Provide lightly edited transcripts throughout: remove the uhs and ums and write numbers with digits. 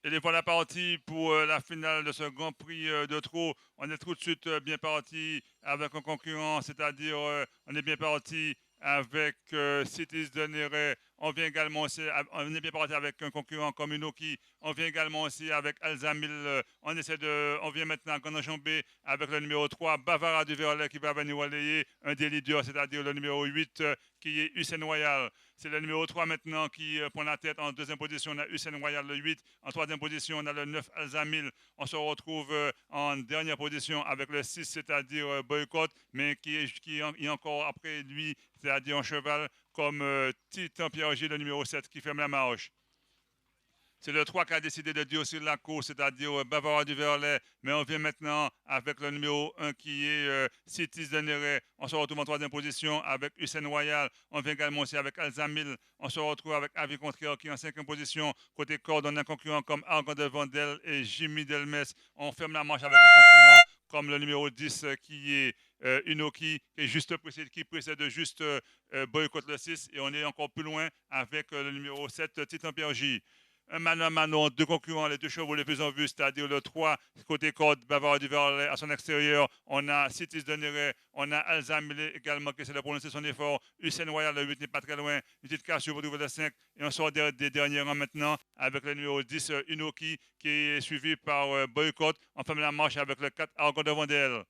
Et les voilà partis pour la finale de ce Grand Prix de Trot. On est tout de suite bien parti avec un concurrent, c'est-à-dire on est bien parti avec Cities de Neret. On vient également aussi, on est bien parti avec un concurrent comme Unoki. On vient également aussi avec Alzamil. On vient maintenant à Grande Jambée avec le numéro 3, Bavara du Verlet qui va venir relayer un des leaders, c'est-à-dire le numéro 8 qui est Hussein Royal. C'est le numéro 3 maintenant qui prend la tête. En deuxième position, on a Hussein Royal, le 8. En troisième position, on a le 9 Alzamil. On se retrouve en dernière position avec le 6, c'est-à-dire Boycott, mais qui est encore après lui, c'est-à-dire un cheval comme Titan Pierre-Gilles, le numéro 7, qui ferme la marche. C'est le 3 qui a décidé de dire sur la course, c'est-à-dire Bavarois du Verlet. Mais on vient maintenant avec le numéro 1 qui est Citis de Neret. On se retrouve en troisième position avec Hussein Royal. On vient également aussi avec Alzamil. On se retrouve avec Avis Contraire qui est en cinquième position. Côté corde, on a un concurrent comme Argan de Vandel et Jimmy Delmes. On ferme la marche avec les concurrents comme le numéro 10 qui est Unoki, qui précède juste Boycott le 6. Et on est encore plus loin avec le numéro 7, Titan Pierre J. Un mano à mano, deux concurrents, les deux chevaux les plus en vue, c'est-à-dire le 3, côté corde, Bavard du Verlet, à son extérieur. On a Citis de Neret, on a Alzamile également qui essaie de prononcer son effort. Hussein Royal, le 8 n'est pas très loin. Une petite cassure pour trouver le 5. Et on sort des derniers rangs maintenant avec le numéro 10, Unoki, qui est suivi par Boycott. On ferme la marche avec le 4, Argon de Vandel.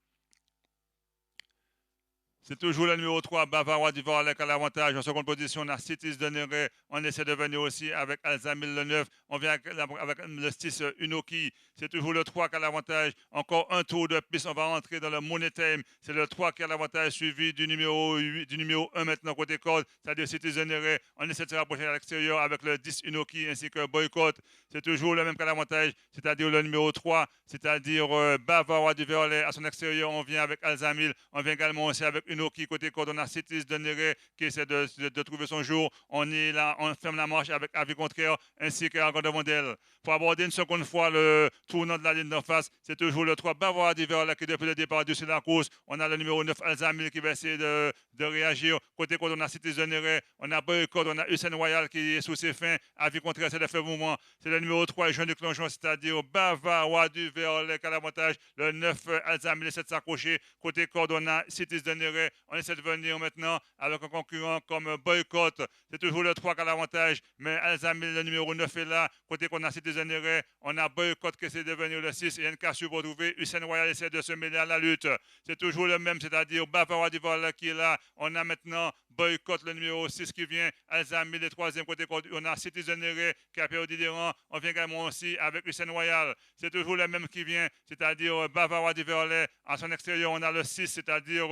C'est toujours le numéro 3, Bavarois du Vorlec à l'avantage. En seconde position, on a Citis de Neret. On essaie de venir aussi avec Alzamil le 9. On vient avec le 6 Unoki. C'est toujours le 3 qui a l'avantage. Encore un tour de piste. On va rentrer dans le Money Time. C'est le 3 qui a l'avantage, suivi du numéro 8, du numéro 1 maintenant côté corde, c'est-à-dire Citis de Neret. On essaie de se rapprocher à l'extérieur avec le 10 Unoki ainsi que Boycott. C'est toujours le même qui a l'avantage, c'est-à-dire le numéro 3, c'est-à-dire Bavarois du Verlet. À son extérieur, on vient avec Alzamil. On vient également aussi avec Unoki côté corde. On a Citis de Neret qui essaie de trouver son jour. On est là, on ferme la marche avec Avis Contraire ainsi qu'Argon de Mondel. Pour aborder une seconde fois le tournant de la ligne d'en face, c'est toujours le 3 Bavarois du Verlet qui depuis le départ du sur la course. On a le numéro 9 Alzamil qui va essayer de réagir. Côté corde, on a Citis de Neret. On a Boycott, on a Hussein Royal qui est sous ses fins. Avis Contraire, c'est de faire mouvement. C'est le numéro 3 Jean-Luc Longeon, c'est-à-dire Bavarois du Verlet à l'avantage. Le 9 Alzamil essaie de s'accrocher. Côté corde, on a Citis de Neret. On essaie de venir maintenant avec un concurrent comme Boycott. C'est toujours le 3 qui a l'avantage, mais Alzamil, le numéro 9 est là. Côté qu'on a Citis de Neret, on a Boycott qui essaie de venir le 6 et Nkasu pour trouver. Hussein Royal essaie de se mêler à la lutte. C'est toujours le même, c'est-à-dire Bavarois du Verlet qui est là. On a maintenant Boycott, le numéro 6 qui vient. Alzamil, le troisième côté. On a Citis de Neret qui a perdu des rangs. On vient également aussi avec Hussein Royal. C'est toujours le même qui vient, c'est-à-dire Bavarois du Verlet. À son extérieur, on a le 6, c'est-à-dire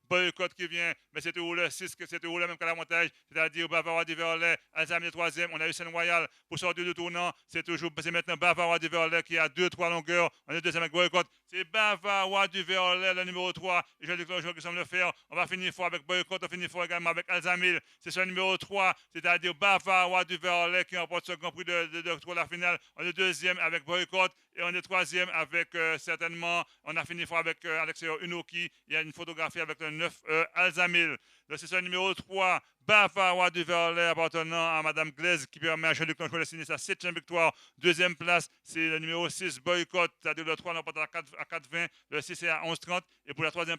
Boycott qui vient, mais c'est toujours le 6, c'est toujours le même qu'à l'avantage, c'est-à-dire Bavarois du Verlet, Alzamil le troisième, on a Hussein Royal pour sortir du tournant, c'est maintenant Bavarois du Verlet qui a 2-3 longueurs, on est deuxième avec Boycott, c'est Bavarois du Verlet, le numéro 3, et je dis que le joueur qui semble le faire, on va finir fort avec Boycott, on finit fort également avec Alzamil, c'est ce numéro 3, c'est-à-dire Bavarois du Verlet qui remporte ce Grand Prix de la finale, on est deuxième avec Boycott, et on est troisième avec certainement, on a fini fort avec à l'extérieur Unoki, il y a une photographie avec le 9 Alzamil. Le c'est numéro 3, Bavarois du Verlet appartenant à Mme Glaise qui permet à Jean-Luc Lanchon de signer sa 7e victoire. Deuxième place, c'est le numéro 6, Boycott, c'est-à-dire le 3 l'emporte à 4,20, le 6 est à 11,30. Et pour la troisième